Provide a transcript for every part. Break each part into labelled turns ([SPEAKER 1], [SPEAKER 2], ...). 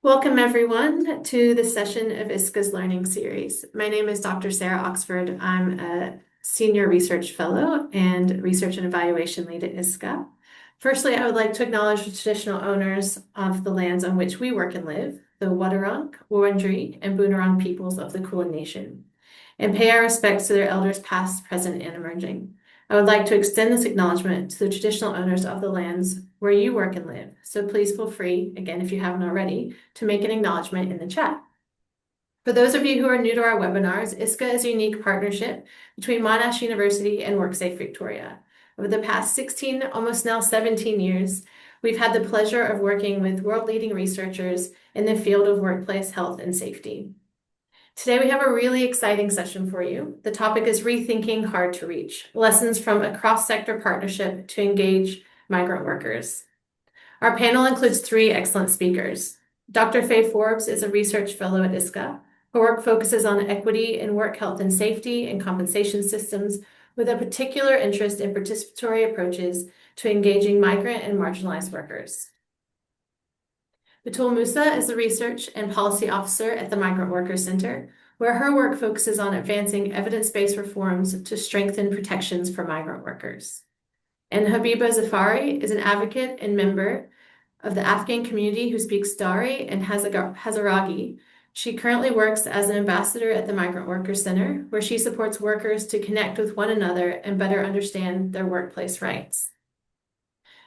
[SPEAKER 1] Welcome everyone to the session of ISCRR's Learning Series. My name is Dr. Sarah Oxford. I'm a Senior Research Fellow and Research and Evaluation Lead at ISCRR. Firstly, I would like to acknowledge the traditional owners of the lands on which we work and live, the Wadawurrung, Wurundjeri, and Boonwurrung peoples of the Kulin Nation, and pay our respects to their elders past, present, and emerging. I would like to extend this acknowledgement to the traditional owners of the lands where you work and live. So please feel free, again, if you haven't already, to make an acknowledgement in the chat. For those of you who are new to our webinars, ISCRR is a unique partnership between Monash University and WorkSafe Victoria. Over the past 16, almost now 17 years, we've had the pleasure of working with world-leading researchers in the field of workplace health and safety. Today we have a really exciting session for you. The topic is Rethinking Hard to Reach, lessons from a cross-sector partnership to engage migrant workers. Our panel includes three excellent speakers. Dr. Faye Forbes is a research fellow at ISCRR. Her work focuses on equity in work health and safety and compensation systems, with a particular interest in participatory approaches to engaging migrant and marginalized workers. Batul Musa is a research and policy officer at the Migrant Workers Centre, where her work focuses on advancing evidence-based reforms to strengthen protections for migrant workers. And Habiba Zafari is an advocate and member of the Afghan community who speaks Dari and Hazaragi. She currently works as an ambassador at the Migrant Workers Centre, where she supports workers to connect with one another and better understand their workplace rights.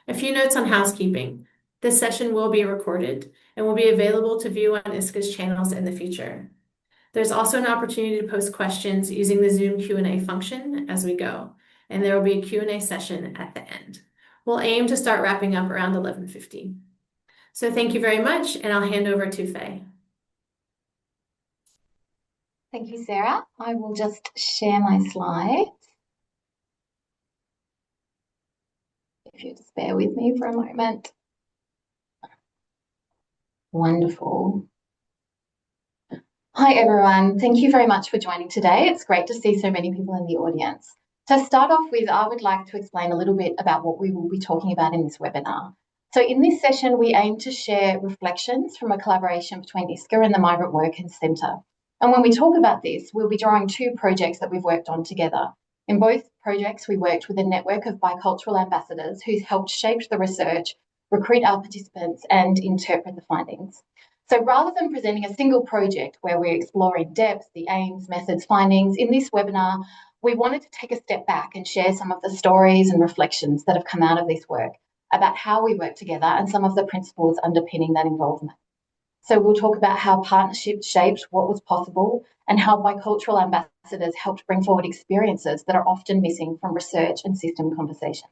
[SPEAKER 1] A few notes on housekeeping. This session will be recorded and will be available to view on ISCRR's channels in the future. There's also an opportunity to post questions using the Zoom Q&A function as we go, and there will be a Q&A session at the end. We'll aim to start wrapping up around 11:50. So thank you very much, and I'll hand over to Faye.
[SPEAKER 2] Thank you, Sarah. I will just share my slides. If you just bear with me for a moment. Wonderful. Hi, everyone. Thank you very much for joining today. It's great to see so many people in the audience. To start off with, I would like to explain a little bit about what we will be talking about in this webinar. So in this session, we aim to share reflections from a collaboration between ISCRR and the Migrant Workers Centre. And when we talk about this, we'll be drawing two projects that we've worked on together. In both projects, we worked with a network of bicultural ambassadors who's helped shape the research, recruit our participants, and interpret the findings. So rather than presenting a single project where we explore in depth the aims, methods, findings, in this webinar, we wanted to take a step back and share some of the stories and reflections that have come out of this work about how we work together and some of the principles underpinning that involvement. So we'll talk about how partnerships shaped what was possible and how bicultural ambassadors helped bring forward experiences that are often missing from research and system conversations.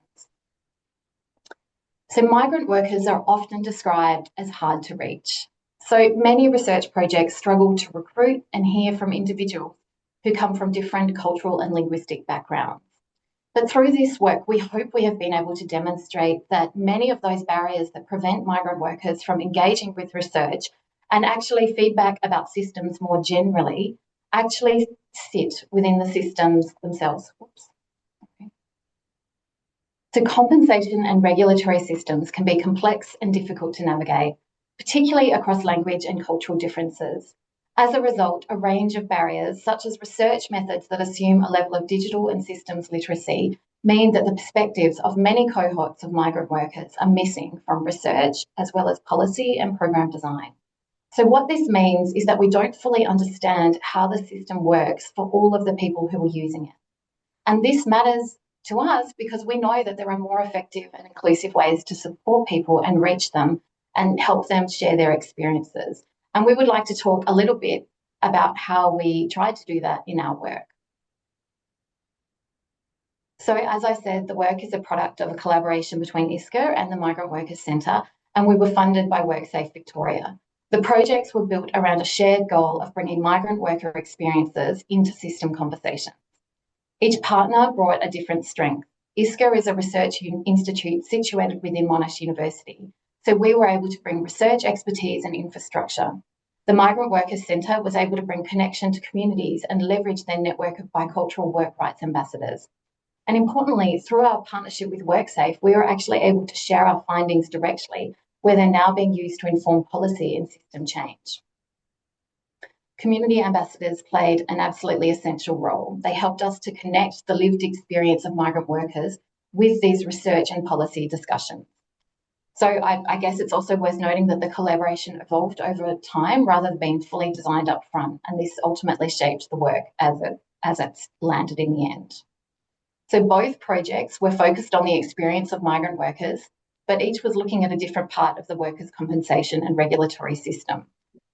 [SPEAKER 2] So migrant workers are often described as hard to reach. So many research projects struggle to recruit and hear from individuals who come from different cultural and linguistic backgrounds. But through this work, we hope we have been able to demonstrate that many of those barriers that prevent migrant workers from engaging with research and actually feedback about systems more generally actually sit within the systems themselves. So compensation and regulatory systems can be complex and difficult to navigate, particularly across language and cultural differences. As a result, a range of barriers, such as research methods that assume a level of digital and systems literacy, mean that the perspectives of many cohorts of migrant workers are missing from research, as well as policy and program design. So what this means is that we don't fully understand how the system works for all of the people who are using it. And this matters to us because we know that there are more effective and inclusive ways to support people and reach them and help them share their experiences. And we would like to talk a little bit about how we tried to do that in our work. So as I said, the work is a product of a collaboration between ISCRR and the Migrant Workers Centre, and we were funded by WorkSafe Victoria. The projects were built around a shared goal of bringing migrant worker experiences into system conversations. Each partner brought a different strength. ISCRR is a research institute situated within Monash University, so we were able to bring research expertise and infrastructure. The Migrant Workers Centre was able to bring connection to communities and leverage their network of bicultural work rights ambassadors. And importantly, through our partnership with WorkSafe, we were actually able to share our findings directly where they're now being used to inform policy and system change. Community ambassadors played an absolutely essential role. They helped us to connect the lived experience of migrant workers with these research and policy discussions. So I guess it's also worth noting that the collaboration evolved over time rather than being fully designed up front, and this ultimately shaped the work as it's landed in the end. So both projects were focused on the experience of migrant workers, but each was looking at a different part of the workers' compensation and regulatory system.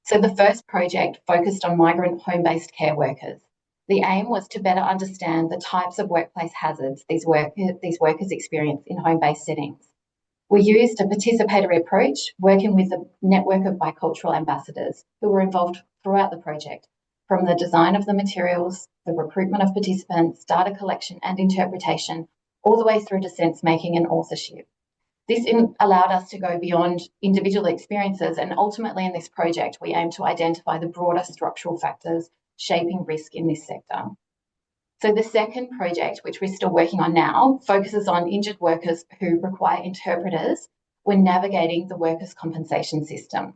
[SPEAKER 2] So the first project focused on migrant home-based care workers. The aim was to better understand the types of workplace hazards these workers experience in home-based settings. We used a participatory approach, working with a network of bicultural ambassadors who were involved throughout the project, from the design of the materials, the recruitment of participants, data collection and interpretation, all the way through to sense making and authorship. This allowed us to go beyond individual experiences, and ultimately in this project, we aim to identify the broader structural factors shaping risk in this sector. So the second project, which we're still working on now, focuses on injured workers who require interpreters when navigating the workers' compensation system.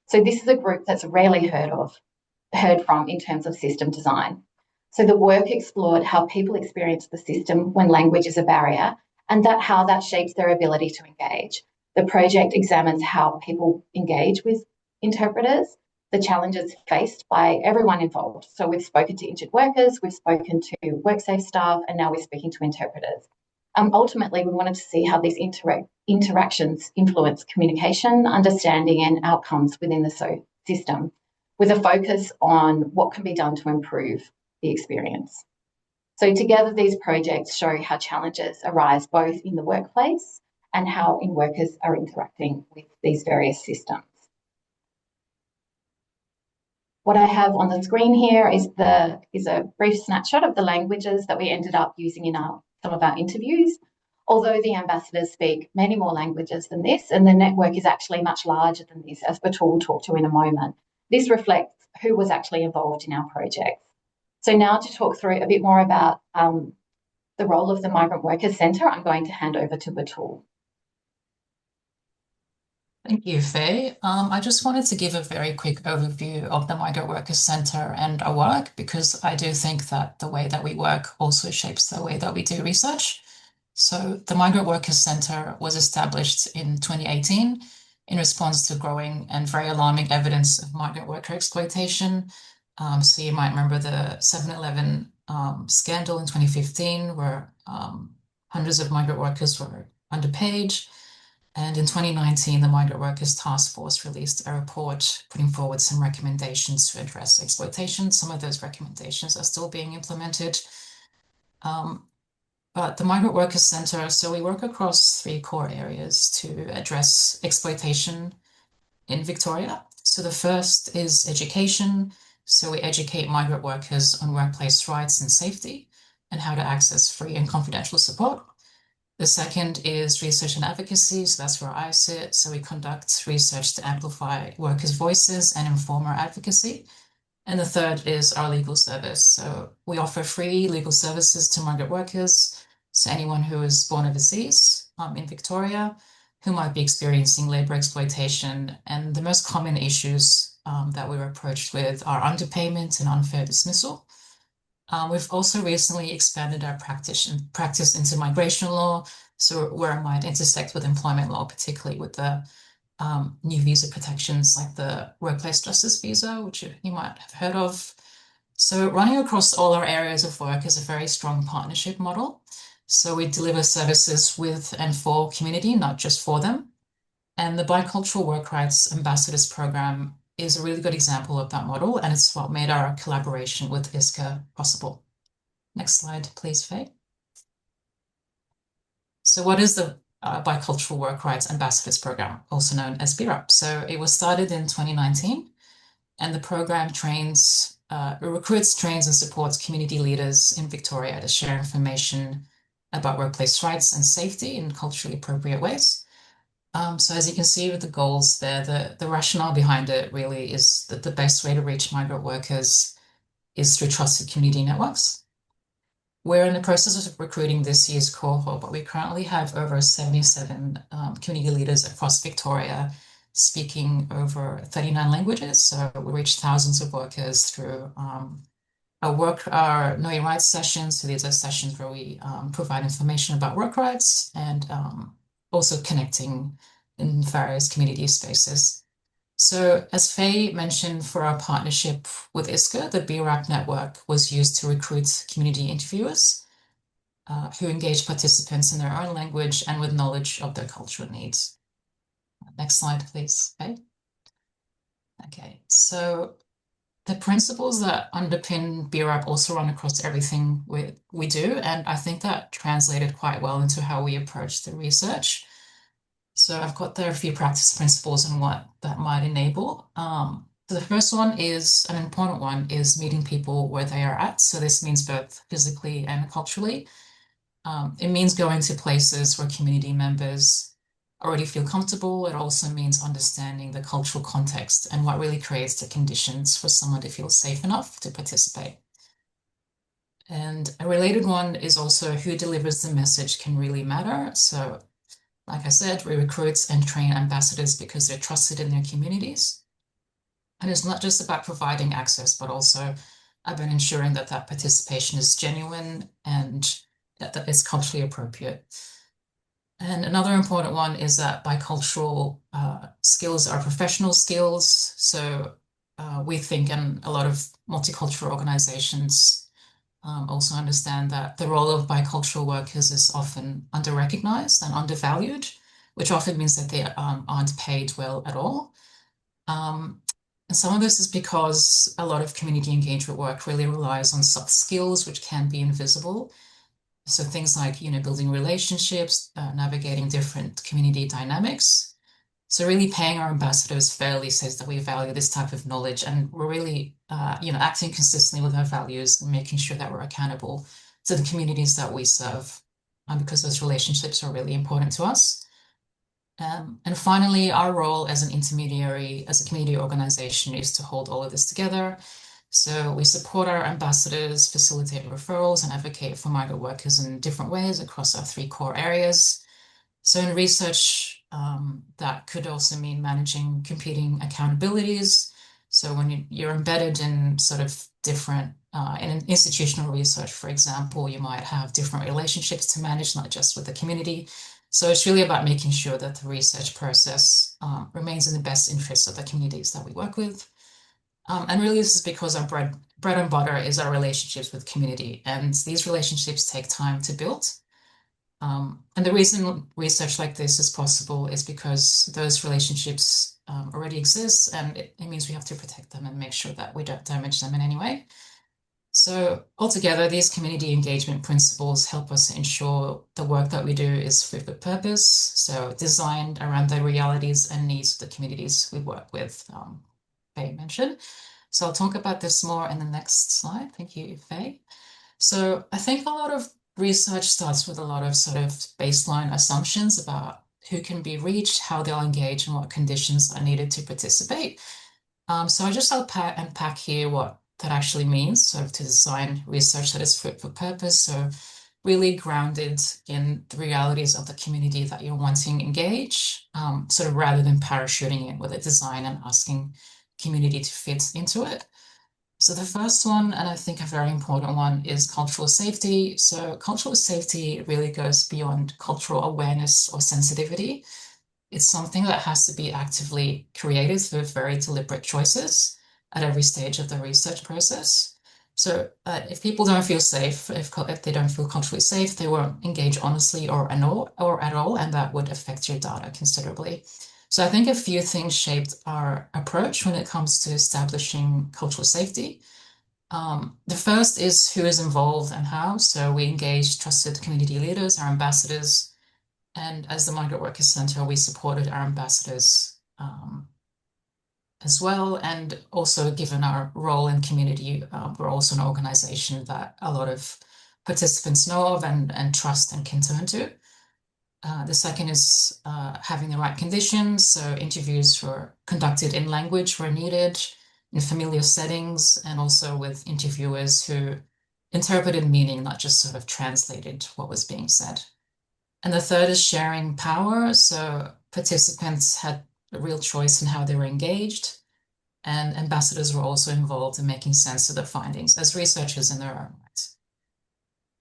[SPEAKER 2] So this is a group that's rarely heard from in terms of system design. So the work explored how people experience the system when language is a barrier, and how that shapes their ability to engage. The project examines how people engage with interpreters, the challenges faced by everyone involved. So we've spoken to injured workers, we've spoken to WorkSafe staff, and now we're speaking to interpreters. Ultimately, we wanted to see how these interactions influence communication, understanding, and outcomes within the system, with a focus on what can be done to improve the experience. So together, these projects show how challenges arise both in the workplace and how workers are interacting with these various systems. What I have on the screen here is a brief snapshot of the languages that we ended up using in some of our interviews. Although the ambassadors speak many more languages than this, and the network is actually much larger than this, as Batul will talk to in a moment, this reflects who was actually involved in our project. So now to talk through a bit more about the role of the Migrant Workers Centre, I'm going to hand over to Batul.
[SPEAKER 3] Thank you, Faye. I just wanted to give a very quick overview of the Migrant Workers Centre and our work, because I do think that the way that we work also shapes the way that we do research. So the Migrant Workers Centre was established in 2018 in response to growing and very alarming evidence of migrant worker exploitation. So you might remember the 7-Eleven scandal in 2015, where hundreds of migrant workers were underpaid. And in 2019, the Migrant Workers Task Force released a report putting forward some recommendations to address exploitation. Some of those recommendations are still being implemented. But the Migrant Workers Centre, so we work across 3 core areas to address exploitation in Victoria. So the first is education. So we educate migrant workers on workplace rights and safety and how to access free and confidential support. The second is research and advocacy. So that's where I sit. So we conduct research to amplify workers' voices and inform our advocacy. And the third is our legal service. So we offer free legal services to migrant workers. So anyone who is born overseas in Victoria, who might be experiencing labour exploitation. And the most common issues that we're approached with are underpayment and unfair dismissal. We've also recently expanded our practice into migration law, so where it might intersect with employment law, particularly with the new visa protections like the workplace justice visa, which you might have heard of. So running across all our areas of work is a very strong partnership model. So we deliver services with and for community, not just for them. And the Bicultural Work Rights Ambassadors Program is a really good example of that model, and it's what made our collaboration with ISCRR possible. Next slide, please, Faye. So what is the Bicultural Work Rights Ambassadors Program, also known as BRAP? So it was started in 2019, and the program recruits, trains, and supports community leaders in Victoria to share information about workplace rights and safety in culturally appropriate ways. So as you can see with the goals there, the rationale behind it really is that the best way to reach migrant workers is through trusted community networks. We're in the process of recruiting this year's cohort, but we currently have over 77 community leaders across Victoria speaking over 39 languages. So we reach thousands of workers through our Know Your Rights sessions. So these are sessions where we provide information about work rights and also connecting in various community spaces. So as Faye mentioned, for our partnership with ISCRR, the BRAP network was used to recruit community interviewers who engage participants in their own language and with knowledge of their cultural needs. Next slide, please, Faye. Okay, so the principles that underpin BRAP also run across everything we do, and I think that translated quite well into how we approach the research. So I've got there a few practice principles and what that might enable. So the first one is, an important one, is meeting people where they are at. So this means both physically and culturally. It means going to places where community members already feel comfortable. It also means understanding the cultural context and what really creates the conditions for someone to feel safe enough to participate. And a related one is also who delivers the message can really matter. So like I said, we recruit and train ambassadors because they're trusted in their communities. And it's not just about providing access, but also about ensuring that that participation is genuine and that it's culturally appropriate. And another important one is that bicultural skills are professional skills. So we think, and a lot of multicultural organizations also understand, that the role of bicultural workers is often under-recognized and undervalued, which often means that they aren't paid well at all. And some of this is because a lot of community engagement work really relies on soft skills, which can be invisible. So things like, building relationships, navigating different community dynamics. So really paying our ambassadors fairly says that we value this type of knowledge, and we're really, acting consistently with our values and making sure that we're accountable to the communities that we serve, because those relationships are really important to us. And finally, our role as an intermediary, as a community organization, is to hold all of this together. So we support our ambassadors, facilitate referrals, and advocate for migrant workers in different ways across our 3 core areas. So in research, that could also mean managing competing accountabilities. So when you're embedded in sort of different, in an institutional research, for example, you might have different relationships to manage, not just with the community. So it's really about making sure that the research process remains in the best interests of the communities that we work with. And really this is because our bread and butter is our relationships with community, and these relationships take time to build. And the reason research like this is possible is because those relationships already exist, and it means we have to protect them and make sure that we don't damage them in any way. So altogether, these community engagement principles help us ensure the work that we do is fit for purpose, so designed around the realities and needs of the communities we work with, Faye mentioned. So I'll talk about this more in the next slide. Thank you, Faye. So I think a lot of research starts with a lot of sort of baseline assumptions about who can be reached, how they'll engage, and what conditions are needed to participate. So I'll unpack here what that actually means, sort of to design research that is fit for purpose. So really grounded in the realities of the community that you're wanting to engage, sort of rather than parachuting in with a design and asking community to fit into it. So the first one, and I think a very important one, is cultural safety. So cultural safety really goes beyond cultural awareness or sensitivity. It's something that has to be actively created through very deliberate choices at every stage of the research process. So if people don't feel safe, if they don't feel culturally safe, they won't engage honestly or at all, and that would affect your data considerably. So I think a few things shaped our approach when it comes to establishing cultural safety. The first is who is involved and how. So we engaged trusted community leaders, our ambassadors, and as the Migrant Workers Centre, we supported our ambassadors as well. And also, given our role in community, we're also an organization that a lot of participants know of and trust and can turn to. The second is having the right conditions. So interviews were conducted in language where needed, in familiar settings, and also with interviewers who interpreted meaning, not just sort of translated what was being said. And the third is sharing power. So participants had a real choice in how they were engaged, and ambassadors were also involved in making sense of the findings as researchers in their own right.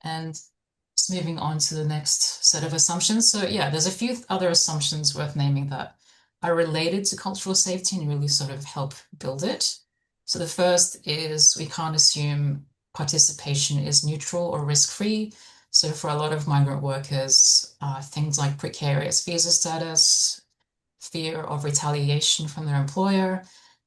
[SPEAKER 3] And just moving on to the next set of assumptions. So yeah, there's a few other assumptions worth naming that are related to cultural safety and really sort of help build it. So the first is we can't assume participation is neutral or risk-free. So for a lot of migrant workers, things like precarious visa status, fear of retaliation from their employer,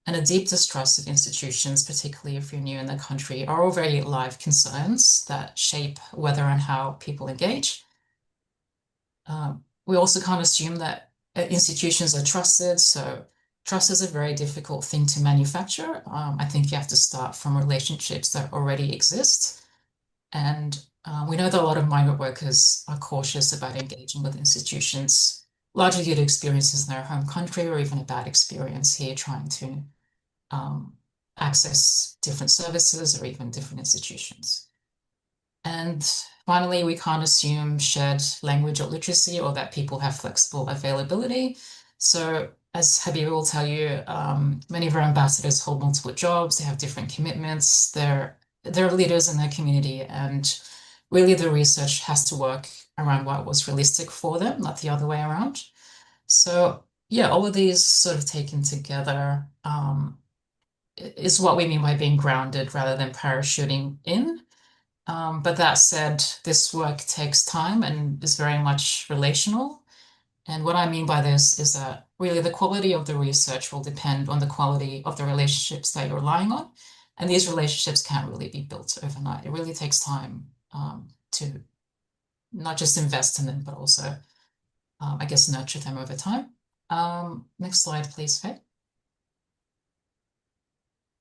[SPEAKER 3] and a deep distrust of institutions, particularly if you're new in the country, are all very live concerns that shape whether and how people engage. We also can't assume that institutions are trusted. So trust is a very difficult thing to manufacture. I think you have to start from relationships that already exist. And we know that a lot of migrant workers are cautious about engaging with institutions, largely due to experiences in their home country or even a bad experience here trying to access different services or even different institutions. And finally, we can't assume shared language or literacy or that people have flexible availability. So as Habiba will tell you, many of our ambassadors hold multiple jobs, they have different commitments, they're leaders in their community, and really the research has to work around what was realistic for them, not the other way around. So yeah, all of these sort of taken together is what we mean by being grounded rather than parachuting in. But that said, this work takes time and is very much relational. And what I mean by this is that really the quality of the research will depend on the quality of the relationships that you're relying on. And these relationships can't really be built overnight. It really takes time to not just invest in them, but also, I guess, nurture them over time. Next slide, please, Faye.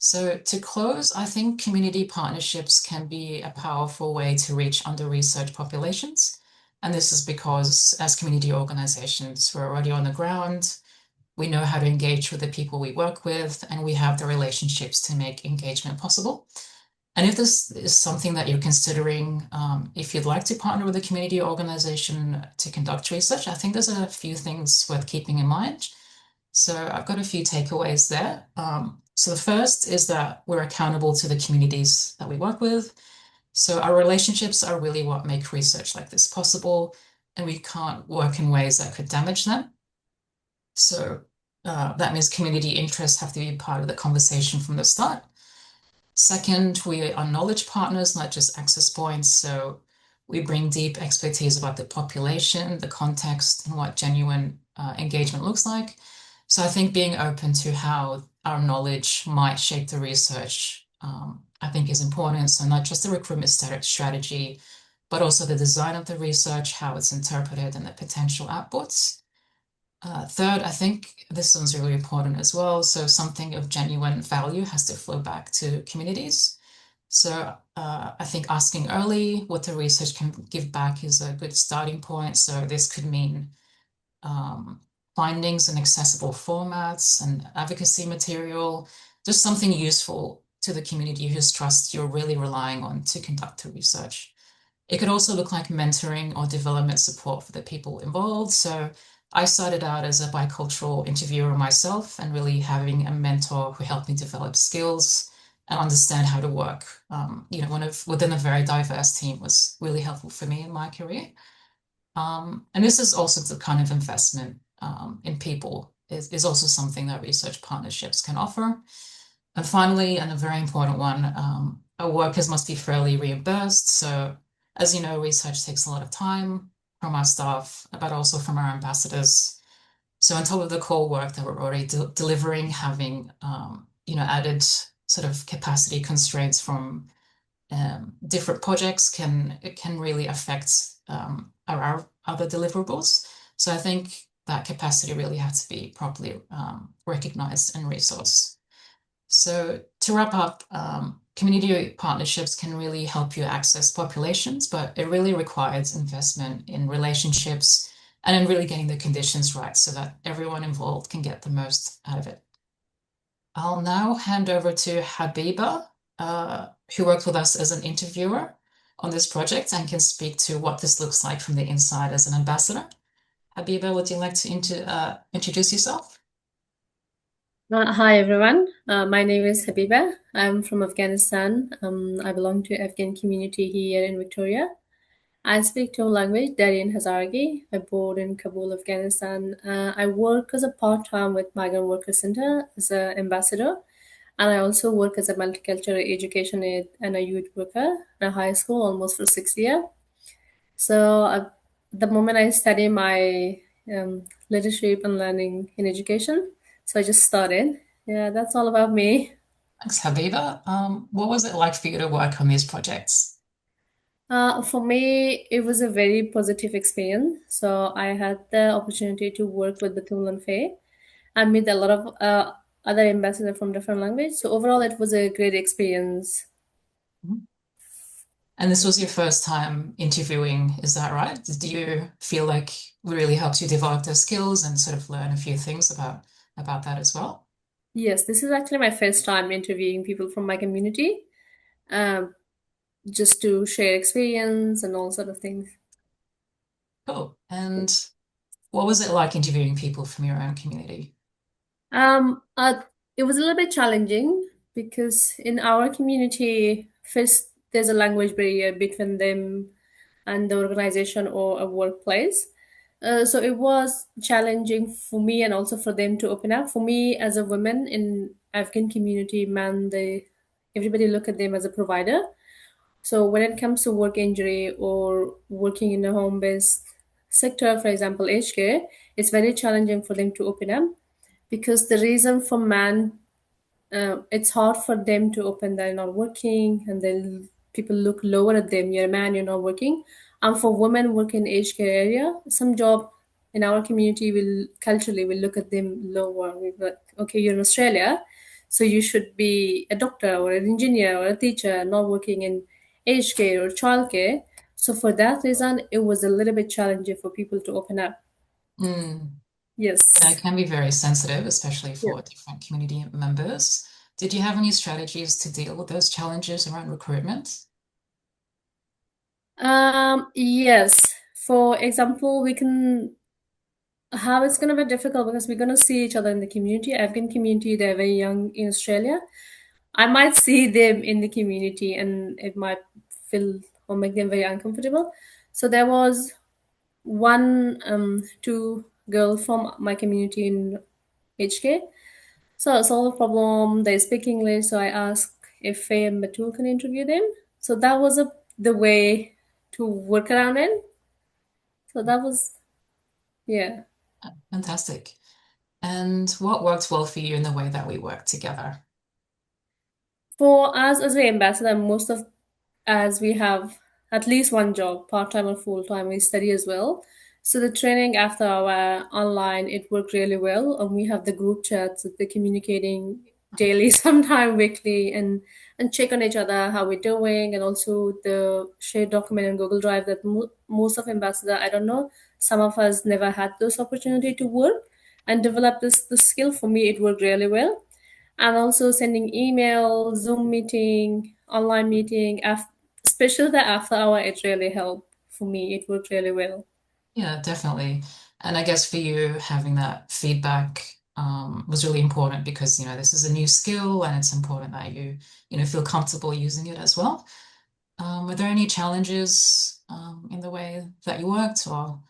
[SPEAKER 3] So to close, I think community partnerships can be a powerful way to reach under-researched populations. And this is because as community organizations, we're already on the ground, we know how to engage with the people we work with, and we have the relationships to make engagement possible. And if this is something that you're considering, if you'd like to partner with a community organization to conduct research, I think there's a few things worth keeping in mind. So I've got a few takeaways there. So the first is that we're accountable to the communities that we work with. So our relationships are really what make research like this possible, and we can't work in ways that could damage them. So that means community interests have to be part of the conversation from the start. Second, we are knowledge partners, not just access points. So we bring deep expertise about the population, the context, and what genuine engagement looks like. So I think being open to how our knowledge might shape the research, I think is important. So not just the recruitment strategy, but also the design of the research, how it's interpreted, and the potential outputs. Third, I think this one's really important as well. So something of genuine value has to flow back to communities. So I think asking early what the research can give back is a good starting point. So this could mean findings in accessible formats and advocacy material, just something useful to the community whose trust you're really relying on to conduct the research. It could also look like mentoring or development support for the people involved. So I started out as a bicultural interviewer myself, and really having a mentor who helped me develop skills and understand how to work, within a very diverse team was really helpful for me in my career. And this is also the kind of investment in people is also something that research partnerships can offer. And finally, and a very important one, our workers must be fairly reimbursed. So as you know, research takes a lot of time from our staff, but also from our ambassadors. So on top of the core work that we're already delivering, having added sort of capacity constraints from different projects can really affect our other deliverables. So I think that capacity really has to be properly recognized and resourced. So to wrap up, community partnerships can really help you access populations, but it really requires investment in relationships and in really getting the conditions right so that everyone involved can get the most out of it. I'll now hand over to Habiba, who worked with us as an interviewer on this project and can speak to what this looks like from the inside as an ambassador. Habiba, would you like to introduce yourself?
[SPEAKER 4] Hi everyone. My name is Habiba. I'm from Afghanistan. I belong to Afghan community here in Victoria. I speak two language, Dari and Hazaragi. I born in Kabul, Afghanistan. I work as a part-time with Migrant Workers Centre as an ambassador, and I also work as a multicultural education aide and a youth worker in a high school almost for 6 years. So the moment I study my leadership and learning in education, so I just started. Yeah, that's all about me.
[SPEAKER 3] Thanks, Habiba. What was it like for you to work on these projects?
[SPEAKER 4] For me, it was a very positive experience. So I had the opportunity to work with Batul and Faye and meet a lot of other ambassadors from different languages. So overall, it was a great experience.
[SPEAKER 3] Mhm. And this was your first time interviewing, is that right? Do you feel like it really helped you develop those skills and sort of learn a few things about that as well?
[SPEAKER 4] Yes, this is actually my first time interviewing people from my community, um, just to share experience and all sort of things.
[SPEAKER 3] Cool. And what was it like interviewing people from your own community?
[SPEAKER 4] Um, uh, it was a little bit challenging because in our community, first there's a language barrier between them and the organization or a workplace. So it was challenging for me and also for them to open up. For me, as a woman in Afghan community, man, they everybody look at them as a provider. So when it comes to work injury or working in a home-based sector, for example, aged care, it's very challenging for them to open up because the reason for man, it's hard for them to open they're not working and then people look lower at them, you're a man, you're not working. And for women working in aged care area, some job in our community will culturally will look at them lower. We're like, okay, you're in Australia, so you should be a doctor or an engineer or a teacher, not working in aged care or childcare. So for that reason, it was a little bit challenging for people to open up.
[SPEAKER 3] Mm. Yeah, it
[SPEAKER 4] Yes.
[SPEAKER 3] can be very sensitive, especially
[SPEAKER 4] Yeah.
[SPEAKER 3] for different community members. Did you have any strategies to deal with those challenges around recruitment?
[SPEAKER 4] Yes. For example, we can how it's gonna be difficult because we're gonna see each other in the community. Afghan community, they're very young in Australia. I might see them in the community and it might feel or make them very uncomfortable. So there was two girls from my community in HK. So I solved the problem. They speak English, so I asked if Faye and Batul can interview them. So that was the way to work around it. So that was, yeah.
[SPEAKER 3] Fantastic. And what worked well for you in the way that we work together?
[SPEAKER 4] For us as an ambassador, most of as we have at least one job, part-time or full-time, we study as well. So the training after our online, it worked really well. And we have the group chats, the communicating daily, sometime weekly, and check on each other, how we're doing, and also the shared document in Google Drive that most of ambassador, I don't know, some of us never had this opportunity to work and develop this skill. For me, it worked really well. And also sending email, Zoom meeting, online meeting, especially the after hour, it really helped for me. It worked really well.
[SPEAKER 3] Yeah, definitely. And I guess for you, having that feedback was really important because, this is a new skill and it's important that you feel comfortable using it as well. Were there any challenges in the way that you worked or?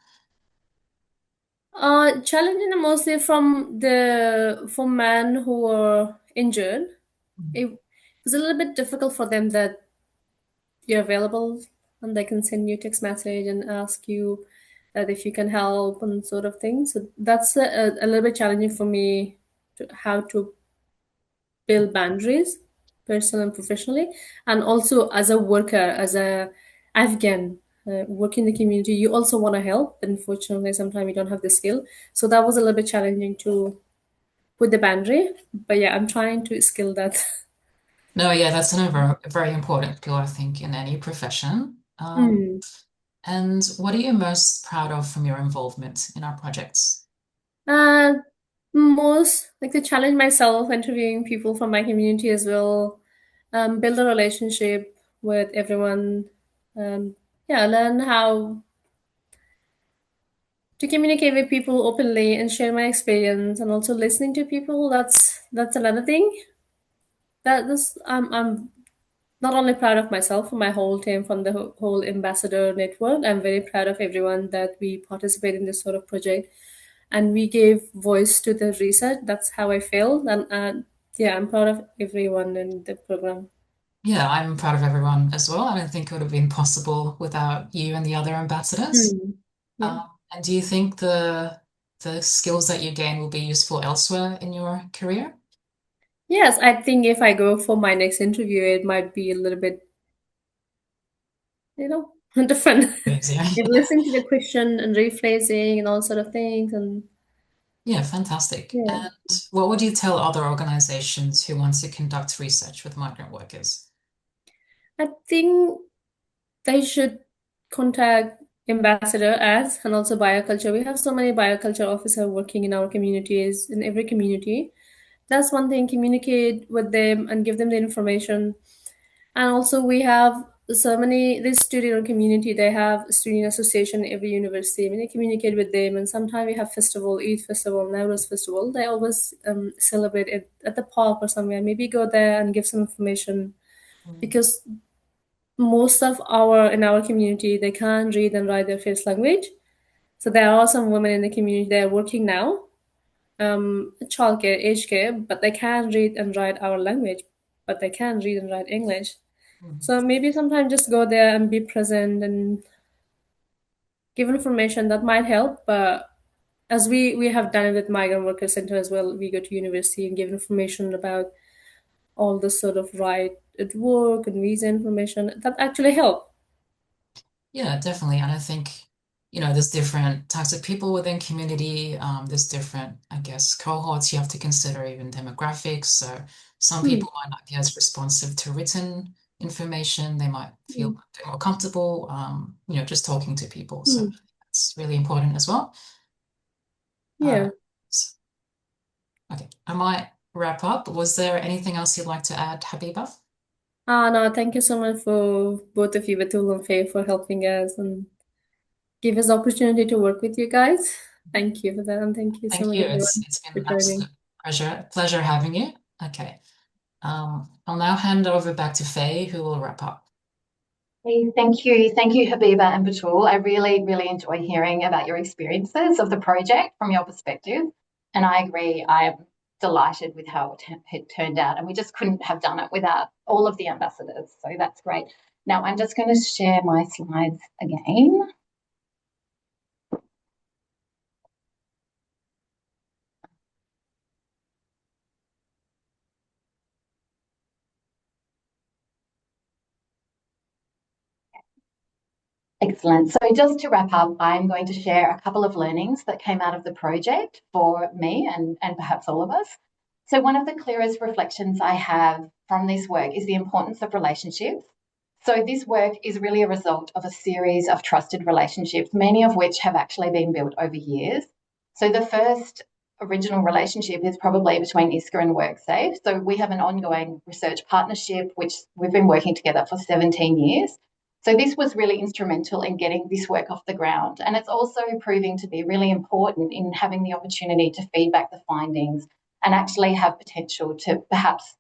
[SPEAKER 4] Challenging mostly from men who were injured. It was a little bit difficult for them that you're available and they can send you text message and ask you that if you can help and sort of thing. So that's a little bit challenging for me to how to build boundaries personally and professionally, and also as a worker, as a Afghan work in the community, you also want to help, but unfortunately sometimes you don't have the skill. So that was a little bit challenging to put the boundary, but yeah, I'm trying to skill that.
[SPEAKER 3] No, yeah, that's another very important skill, I think, in any profession.
[SPEAKER 4] Mm.
[SPEAKER 3] And what are you most proud of from your involvement in our projects?
[SPEAKER 4] uh, Most like to challenge myself interviewing people from my community as well, build a relationship with everyone, learn how to communicate with people openly and share my experience, and also listening to people. That's another thing. I'm not only proud of myself and my whole team from the whole ambassador network. I'm very proud of everyone that we participate in this sort of project, and we gave voice to the research. That's how I feel, and yeah, I'm proud of everyone in the program.
[SPEAKER 3] Yeah, I'm proud of everyone as well. I don't think it would have been possible without you and the other ambassadors.
[SPEAKER 4] Yeah.
[SPEAKER 3] And do you think the skills that you gain will be useful elsewhere in your career?
[SPEAKER 4] Yes, I think if I go for my next interview, it might be a little bit, different.
[SPEAKER 3] Easier.
[SPEAKER 4] If listening to the question and rephrasing and all sort of things, and
[SPEAKER 3] Yeah, fantastic.
[SPEAKER 4] yeah,
[SPEAKER 3] And what would you tell other organizations who want to conduct research with migrant workers?
[SPEAKER 4] I think they should contact ambassador ads and also bioculture. We have so many bioculture officers working in our communities, in every community. That's one thing, communicate with them and give them the information. And also we have so many, this student community, they have student association in every university. When they communicate with them, and sometimes we have festival, Eid festival, Nowruz festival, they always celebrate it at the park or somewhere. Maybe go there and give some information,
[SPEAKER 3] Mm.
[SPEAKER 4] because most of our in our community, they can't read and write their first language. So there are some women in the community, they are working now, childcare, aged care, but they can't read and write our language, but they can read and write English.
[SPEAKER 3] Mhm.
[SPEAKER 4] So maybe sometimes just go there and be present and give information that might help. But as we have done it with Migrant Workers Centre as well, we go to university and give information about all the sort of right at work and visa information that actually help.
[SPEAKER 3] Yeah, definitely. And I think, there's different types of people within community. There's different, I guess, cohorts you have to consider, even demographics. So some
[SPEAKER 4] Hmm.
[SPEAKER 3] people might not be as responsive to written information. They might feel
[SPEAKER 4] Hmm.
[SPEAKER 3] a bit more comfortable, just talking to people. So
[SPEAKER 4] Hmm.
[SPEAKER 3] that's really important as well.
[SPEAKER 4] Yeah.
[SPEAKER 3] S- okay, I might wrap up. Was there anything else you'd like to add, Habiba?
[SPEAKER 4] No, thank you so much for both of you, Batul and Faye, for helping us and give us the opportunity to work with you guys. Thank you for that, and thank you so
[SPEAKER 3] Thank
[SPEAKER 4] much,
[SPEAKER 3] you.
[SPEAKER 4] everyone,
[SPEAKER 3] It's been
[SPEAKER 4] for
[SPEAKER 3] an
[SPEAKER 4] joining.
[SPEAKER 3] absolute pleasure having you. Okay. I'll now hand over back to Faye, who will wrap up.
[SPEAKER 2] Hey, thank you. Thank you, Habiba and Batul. I really, really enjoy hearing about your experiences of the project from your perspective. And I agree, I am delighted with how it turned out. And we just couldn't have done it without all of the ambassadors. So that's great. Now I'm just going to share my slides again. Excellent. So just to wrap up, I'm going to share a couple of learnings that came out of the project for me and perhaps all of us. So one of the clearest reflections I have from this work is the importance of relationships. So this work is really a result of a series of trusted relationships, many of which have actually been built over years. So the first original relationship is probably between ISCRR and WorkSafe. So we have an ongoing research partnership, which we've been working together for 17 years. So this was really instrumental in getting this work off the ground. And it's also proving to be really important in having the opportunity to feedback the findings and actually have potential to perhaps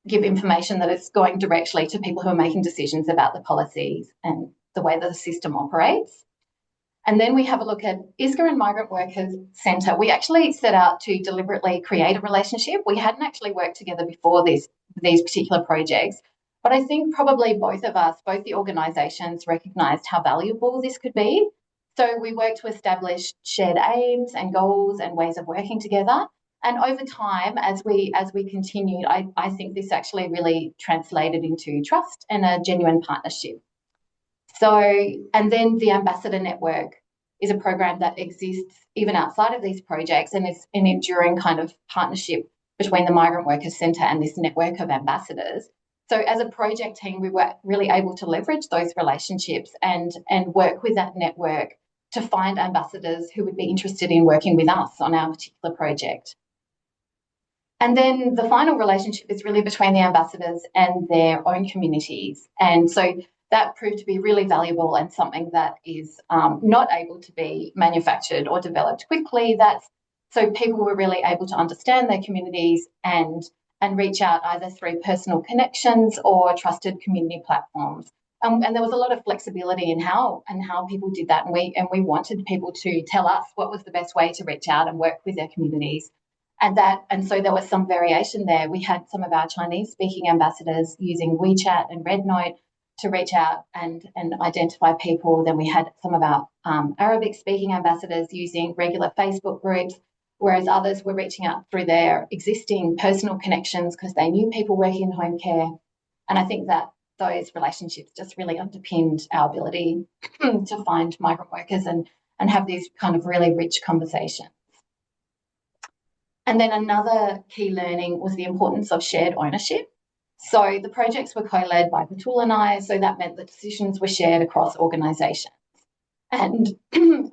[SPEAKER 2] give information that is going directly to people who are making decisions about the policies and the way that the system operates. And then we have a look at ISCRR and Migrant Workers Centre. We actually set out to deliberately create a relationship. We hadn't actually worked together before these particular projects, but I think probably both of us, both the organisations, recognised how valuable this could be. So we worked to establish shared aims and goals and ways of working together. And over time, as we continued, I think this actually really translated into trust and a genuine partnership. So, and then the Ambassador Network is a program that exists even outside of these projects, and it's an enduring kind of partnership between the Migrant Workers Centre and this network of ambassadors. So as a project team, we were really able to leverage those relationships and work with that network to find ambassadors who would be interested in working with us on our particular project. And then the final relationship is really between the ambassadors and their own communities. And so that proved to be really valuable and something that is not able to be manufactured or developed quickly. So people were really able to understand their communities and reach out either through personal connections or trusted community platforms. And there was a lot of flexibility in how people did that. And we wanted people to tell us what was the best way to reach out and work with their communities. And so there was some variation there. We had some of our Chinese speaking ambassadors using WeChat and RedNote to reach out and identify people. Then we had some of our Arabic speaking ambassadors using regular Facebook groups, whereas others were reaching out through their existing personal connections because they knew people working in home care. And I think that those relationships just really underpinned our ability to find migrant workers and have these kind of really rich conversations. And then another key learning was the importance of shared ownership. So the projects were co-led by Batul and I, so that meant that decisions were shared across organisations. And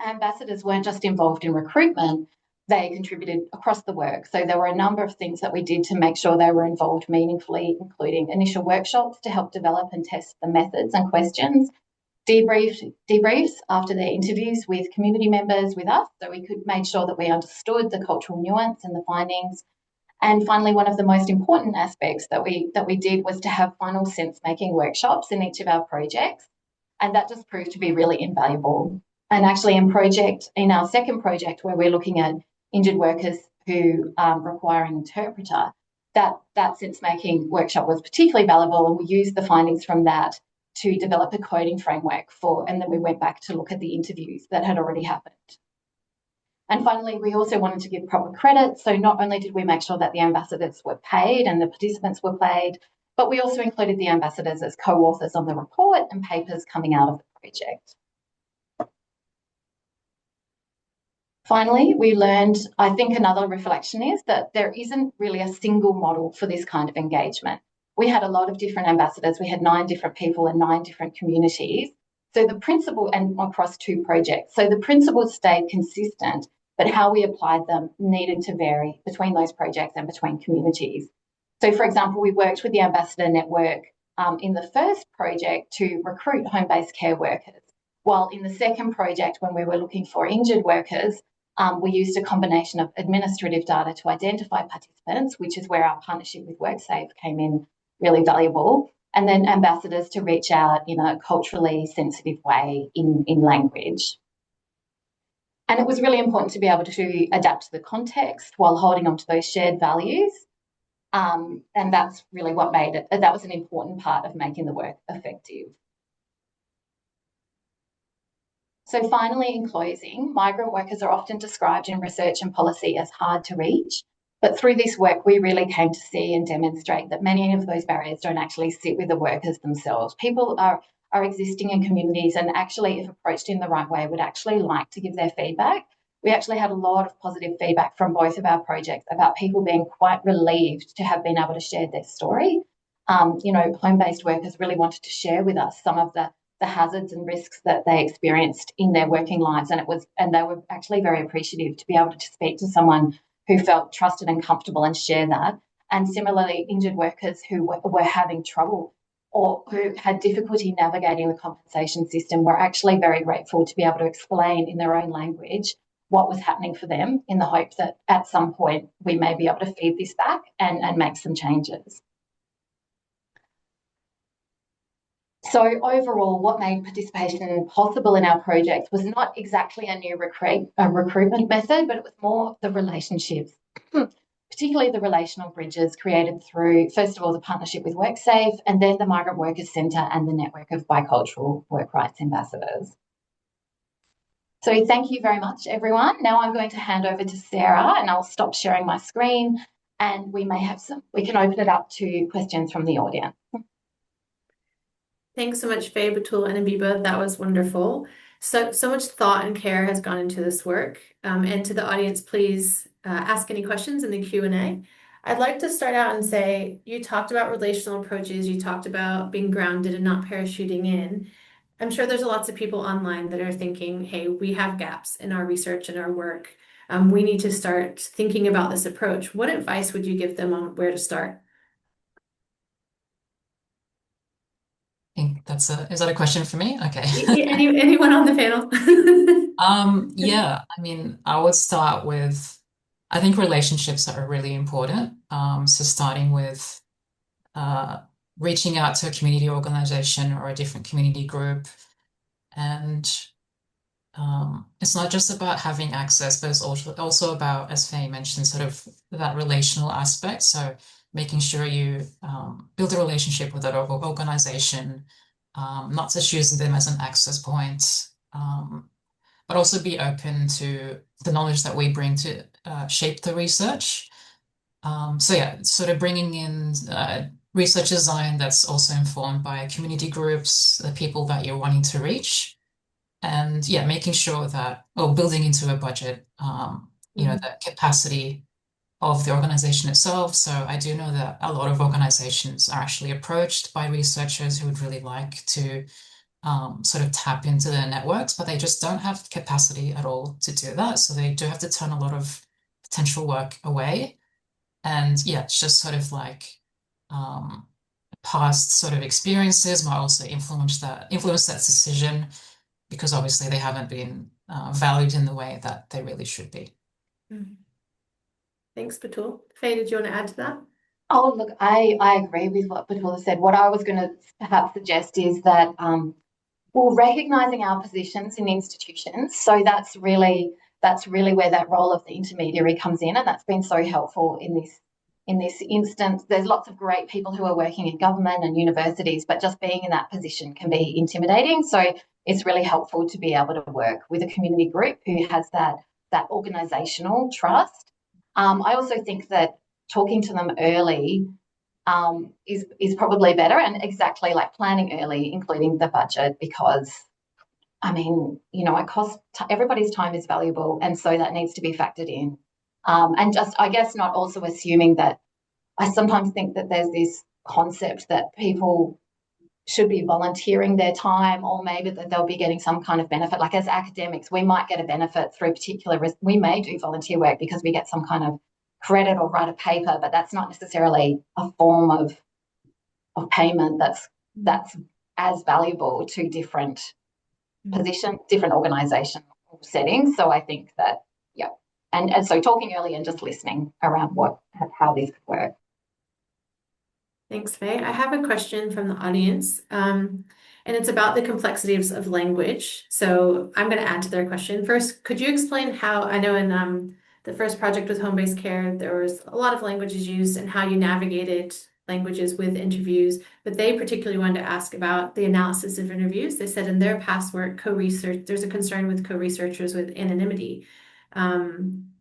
[SPEAKER 2] ambassadors weren't just involved in recruitment, they contributed across the work. So there were a number of things that we did to make sure they were involved meaningfully, including initial workshops to help develop and test the methods and questions, debriefs after their interviews with community members with us, so we could make sure that we understood the cultural nuance and the findings. And finally, one of the most important aspects that we did was to have final sense-making workshops in each of our projects, and that just proved to be really invaluable. And actually in our second project, where we're looking at injured workers who require an interpreter, that sense-making workshop was particularly valuable, and we used the findings from that to develop a coding framework and then we went back to look at the interviews that had already happened. And finally, we also wanted to give proper credit. So not only did we make sure that the ambassadors were paid and the participants were paid, but we also included the ambassadors as co-authors on the report and papers coming out of the project. Finally, we learned, I think another reflection is that there isn't really a single model for this kind of engagement. We had a lot of different ambassadors. We had 9 different people in 9 different communities. So the principle, and across 2 projects. So the principles stayed consistent, but how we applied them needed to vary between those projects and between communities. So for example, we worked with the Ambassador Network in the first project to recruit home-based care workers, while in the second project, when we were looking for injured workers, we used a combination of administrative data to identify participants, which is where our partnership with WorkSafe came in really valuable, and then ambassadors to reach out in a culturally sensitive way in language. And it was really important to be able to adapt to the context while holding on to those shared values. And that's really what made it, that was an important part of making the work effective. So finally, in closing, migrant workers are often described in research and policy as hard to reach. But through this work, we really came to see and demonstrate that many of those barriers don't actually sit with the workers themselves. People are existing in communities and actually, if approached in the right way, would actually like to give their feedback. We actually had a lot of positive feedback from both of our projects about people being quite relieved to have been able to share their story. Home-based workers really wanted to share with us some of the hazards and risks that they experienced in their working lives, and they were actually very appreciative to be able to speak to someone who felt trusted and comfortable and share that. And similarly, injured workers who were having trouble or who had difficulty navigating the compensation system were actually very grateful to be able to explain in their own language what was happening for them, in the hope that at some point we may be able to feed this back and make some changes. So overall, what made participation possible in our project was not exactly a new recruitment method, but it was more the relationships, particularly the relational bridges created through, first of all, the partnership with WorkSafe, and then the Migrant Workers Centre and the network of bicultural work rights ambassadors. So thank you very much, everyone. Now I'm going to hand over to Sarah, and I'll stop sharing my screen, and we can open it up to questions from the audience.
[SPEAKER 1] Thanks so much, Faye, Batul, and Abiba. That was wonderful. So much thought and care has gone into this work. And to the audience, please ask any questions in the Q&A. I'd like to start out and say, you talked about relational approaches. You talked about being grounded and not parachuting in. I'm sure there's lots of people online that are thinking, hey, we have gaps in our research and our work. We need to start thinking about this approach. What advice would you give them on where to start?
[SPEAKER 3] I think is that a question for me? Okay.
[SPEAKER 1] Anyone on the panel?
[SPEAKER 3] Yeah, I mean, I would start with, I think relationships are really important. So starting with uh, reaching out to a community organization or a different community group. And it's not just about having access, but it's also about, as Faye mentioned, sort of that relational aspect. So making sure you build a relationship with that organization, not just using them as an access point, but also be open to the knowledge that we bring to shape the research. So yeah, sort of bringing in research design that's also informed by community groups, the people that you're wanting to reach, and yeah, making sure that, or building into a budget, the capacity of the organization itself. So I do know that a lot of organizations are actually approached by researchers who would really like to sort of tap into their networks, but they just don't have capacity at all to do that. So they do have to turn a lot of potential work away. And yeah, it's just sort of like past sort of experiences might also influence that decision, because obviously they haven't been valued in the way that they really should be.
[SPEAKER 1] Thanks, Batul. Faye, did you want to add to that?
[SPEAKER 2] Oh, look, I agree with what Batul said. What I was going to perhaps suggest is that recognizing our positions in institutions. So that's really where that role of the intermediary comes in, and that's been so helpful in this instance. There's lots of great people who are working in government and universities, but just being in that position can be intimidating. So it's really helpful to be able to work with a community group who has that organizational trust. I also think that talking to them early is probably better, and exactly like planning early, including the budget, because I mean, everybody's time is valuable, and so that needs to be factored in. And just, I guess, not also assuming that. I sometimes think that there's this concept that people should be volunteering their time, or maybe that they'll be getting some kind of benefit. Like as academics, we might get a benefit through we may do volunteer work because we get some kind of credit or write a paper, but that's not necessarily a form of payment that's as valuable to different positions, different organisation settings. So I think that, yeah. And so talking early and just listening around how this could work.
[SPEAKER 1] Thanks, Faye. I have a question from the audience, and it's about the complexities of language. So I'm going to add to their question. First, could you explain how, I know in the first project with home-based care, there was a lot of languages used and how you navigated languages with interviews, but they particularly wanted to ask about the analysis of interviews. They said in their past work, there's a concern with co-researchers with anonymity.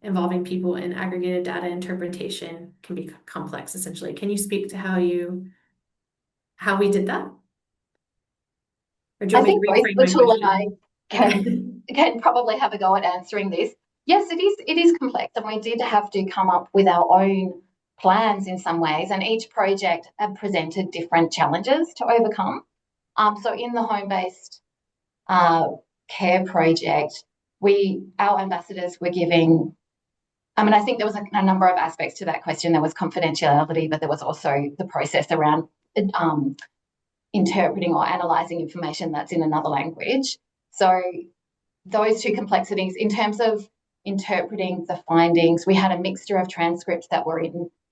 [SPEAKER 1] Involving people in aggregated data interpretation can be complex, essentially. Can you speak to how we did that? Or do you
[SPEAKER 2] I
[SPEAKER 1] want me
[SPEAKER 2] think
[SPEAKER 1] to
[SPEAKER 2] both
[SPEAKER 1] reframe my
[SPEAKER 2] Batul and
[SPEAKER 1] question?
[SPEAKER 2] I can probably have a go at answering this. Yes, it is complex, and we did have to come up with our own plans in some ways, and each project presented different challenges to overcome. So in the home-based care project, our ambassadors were giving, I think there was a number of aspects to that question. There was confidentiality, but there was also the process around interpreting or analysing information that's in another language. So those two complexities, in terms of interpreting the findings, we had a mixture of transcripts that were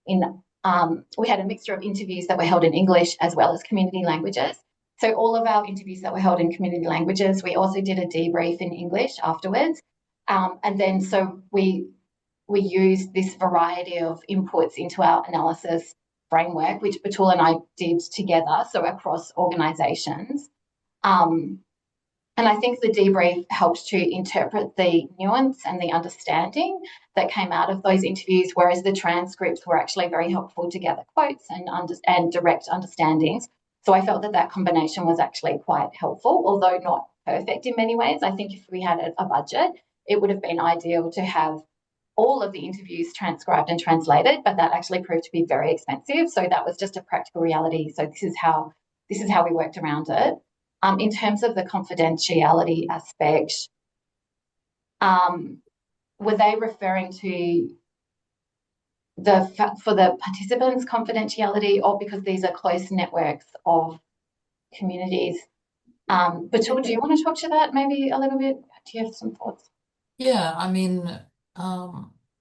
[SPEAKER 2] we had a mixture of interviews that were held in English as well as community languages. So all of our interviews that were held in community languages, we also did a debrief in English afterwards. And then so we used this variety of inputs into our analysis framework, which Batul and I did together, so across organisations. And I think the debrief helped to interpret the nuance and the understanding that came out of those interviews, whereas the transcripts were actually very helpful to gather quotes and direct understandings. So I felt that combination was actually quite helpful, although not perfect in many ways. I think if we had a budget, it would have been ideal to have all of the interviews transcribed and translated, but that actually proved to be very expensive. So that was just a practical reality. So this is how we worked around it. In terms of the confidentiality aspect, were they referring to for the participants' confidentiality, or because these are close networks of communities? Batul, do you want to talk to that maybe a little bit? Do you have some thoughts?
[SPEAKER 3] Yeah, I mean,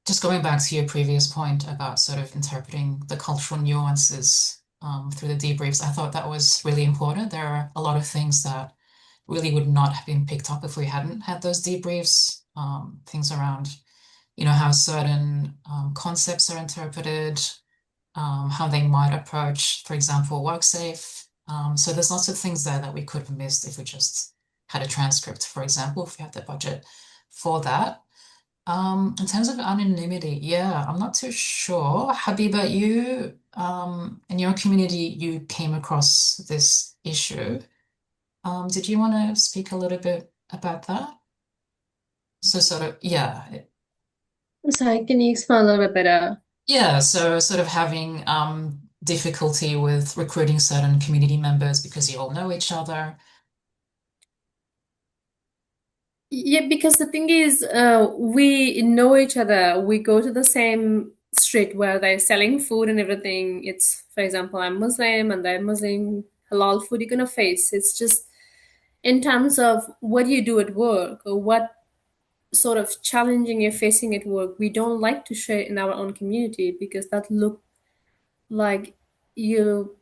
[SPEAKER 3] just going back to your previous point about sort of interpreting the cultural nuances through the debriefs, I thought that was really important. There are a lot of things that really would not have been picked up if we hadn't had those debriefs. Things around, how certain concepts are interpreted, how they might approach, for example, WorkSafe. So there's lots of things there that we could have missed if we just had a transcript, for example, if we had the budget for that. In terms of anonymity, yeah, I'm not too sure. Habiba, you, in your community, you came across this issue. Did you want to speak a little bit about that? So sort of, yeah,
[SPEAKER 4] Sorry, can you explain a little bit better?
[SPEAKER 3] yeah. So sort of having difficulty with recruiting certain community members because you all know each other.
[SPEAKER 4] Yeah, because the thing is, we know each other. We go to the same street where they're selling food and everything. It's, for example, I'm Muslim and they're Muslim. Halal food you're gonna face. It's just in terms of what you do at work or what sort of challenging you're facing at work. We don't like to share in our own community because that look like you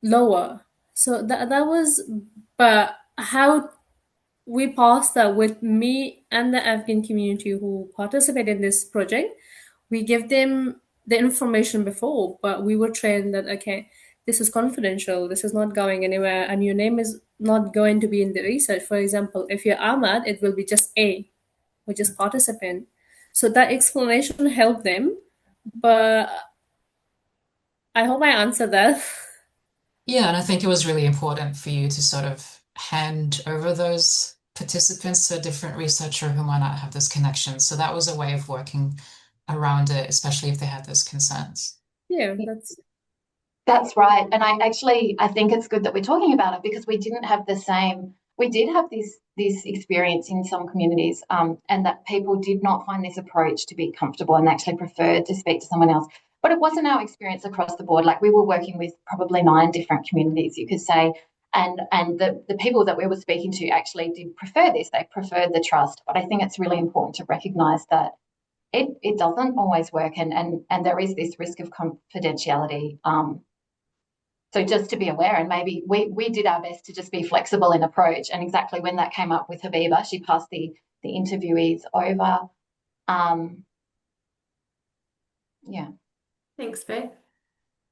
[SPEAKER 4] lower. So that was, but how we passed that with me and the Afghan community who participate in this project. We give them the information before, but we were trained that okay, this is confidential, this is not going anywhere, and your name is not going to be in the research. For example, if you're Ahmad, it will be just A, which is participant. So that explanation helped them, but I hope I answered that.
[SPEAKER 3] Yeah, and I think it was really important for you to sort of hand over those participants to a different researcher who might not have those connections. So that was a way of working around it, especially if they had those concerns.
[SPEAKER 4] Yeah, that's
[SPEAKER 2] That's right. And I think it's good that we're talking about it because we didn't have the same, we did have this experience in some communities, and that people did not find this approach to be comfortable and actually preferred to speak to someone else. But it wasn't our experience across the board. Like we were working with probably 9 different communities, you could say. And the people that we were speaking to actually did prefer this. They preferred the trust. But I think it's really important to recognise that it doesn't always work, and there is this risk of confidentiality. So just to be aware, and maybe we did our best to just be flexible in approach. And exactly when that came up with Habiba, she passed the interviewees over. Yeah.
[SPEAKER 1] Thanks, Faye.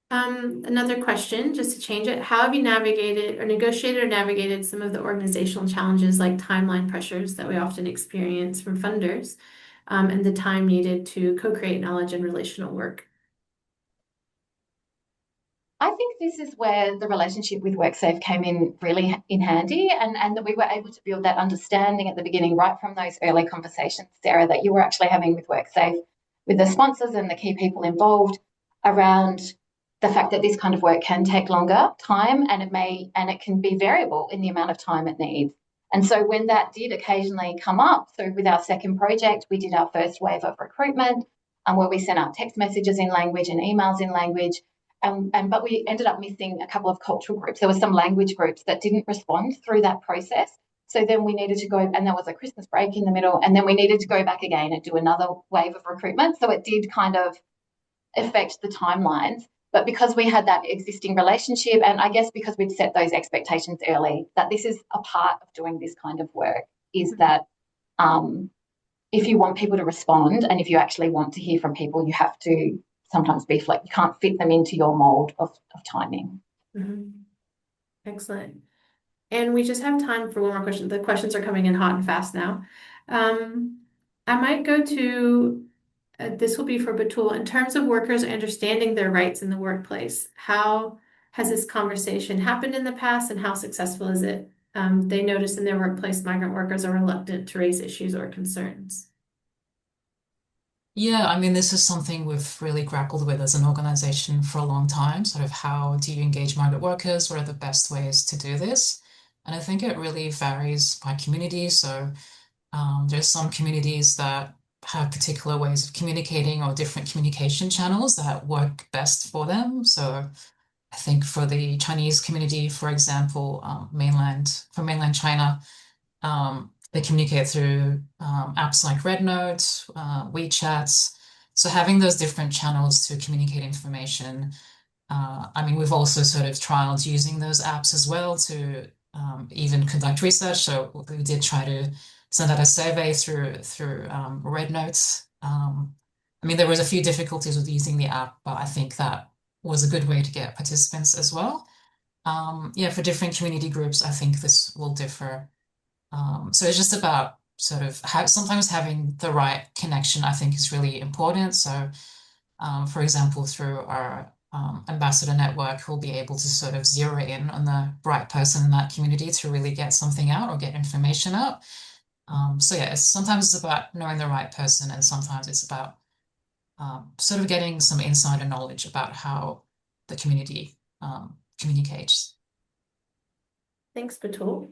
[SPEAKER 1] Another question, just to change it. How have you navigated or negotiated or navigated some of the organizational challenges like timeline pressures that we often experience from funders, and the time needed to co-create knowledge and relational work?
[SPEAKER 2] I think this is where the relationship with WorkSafe came in really in handy, and that we were able to build that understanding at the beginning, right from those early conversations, Sarah, that you were actually having with WorkSafe, with the sponsors and the key people involved around the fact that this kind of work can take longer time, and it can be variable in the amount of time it needs. And so when that did occasionally come up, so with our second project, we did our first wave of recruitment, where we sent out text messages in language and emails in language. But we ended up missing a couple of cultural groups. There were some language groups that didn't respond through that process. So then we needed to go, and there was a Christmas break in the middle, and then we needed to go back again and do another wave of recruitment. So it did kind of affect the timelines. But because we had that existing relationship, and I guess because we'd set those expectations early, that this is a part of doing this kind of work, is that if you want people to respond and if you actually want to hear from people, you have to sometimes be you can't fit them into your mold of timing.
[SPEAKER 1] Mm-hmm. Excellent. And we just have time for one more question. The questions are coming in hot and fast now. I might go to, this will be for Batul. In terms of workers understanding their rights in the workplace, how has this conversation happened in the past and how successful is it? They notice in their workplace migrant workers are reluctant to raise issues or concerns.
[SPEAKER 3] Yeah, I mean, this is something we've really grappled with as an organization for a long time. Sort of how do you engage migrant workers? What are the best ways to do this? And I think it really varies by community. So there's some communities that have particular ways of communicating or different communication channels that work best for them. So I think for the Chinese community, for example, from mainland China, they communicate through apps like RedNote, WeChat. So having those different channels to communicate information. I mean, we've also sort of trialed using those apps as well to even conduct research. So we did try to send out a survey through RedNote. I mean, there was a few difficulties with using the app, but I think that was a good way to get participants as well. Yeah, for different community groups, I think this will differ. So it's just about sort of sometimes having the right connection, I think, is really important. So, for example, through our ambassador network, we'll be able to sort of zero in on the right person in that community to really get something out or get information out. So yeah, sometimes it's about knowing the right person, and sometimes it's about sort of getting some insider knowledge about how the community communicates.
[SPEAKER 1] Thanks, Batul.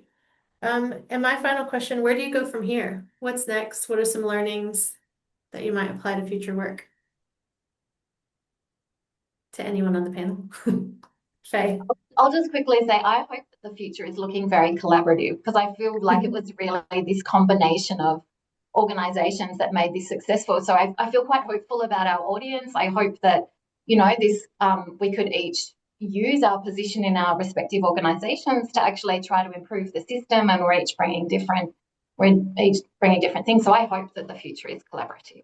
[SPEAKER 1] And my final question, where do you go from here? What's next? What are some learnings that you might apply to future work? To anyone on the panel? Faye.
[SPEAKER 2] I'll just quickly say I hope that the future is looking very collaborative, because I feel like it was really this combination of organisations that made this successful. So I feel quite hopeful about our audience. I hope that, you know, this we could each use our position in our respective organisations to actually try to improve the system, and we're each bringing different things. So I hope that the future is collaborative.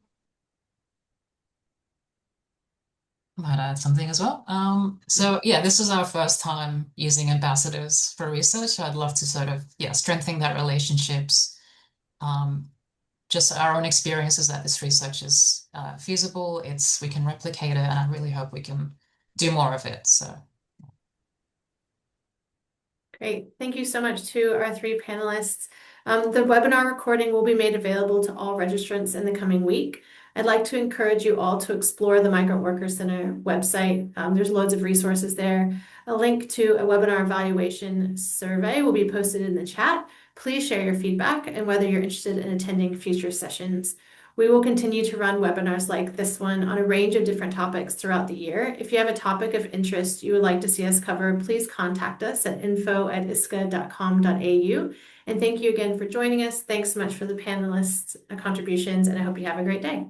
[SPEAKER 3] I might add something as well. So yeah, this is our first time using ambassadors for research. I'd love to sort of, strengthen that relationships. Just our own experiences that this research is feasible. We can replicate it, and I really hope we can do more of it. So.
[SPEAKER 1] Great. Thank you so much to our three panelists. The webinar recording will be made available to all registrants in the coming week. I'd like to encourage you all to explore the Migrant Workers Centre website. There's loads of resources there. A link to a webinar evaluation survey will be posted in the chat. Please share your feedback and whether you're interested in attending future sessions. We will continue to run webinars like this one on a range of different topics throughout the year. If you have a topic of interest you would like to see us cover, please contact us at info@iscca.com.au. And thank you again for joining us. Thanks so much for the panelists' contributions, and I hope you have a great day.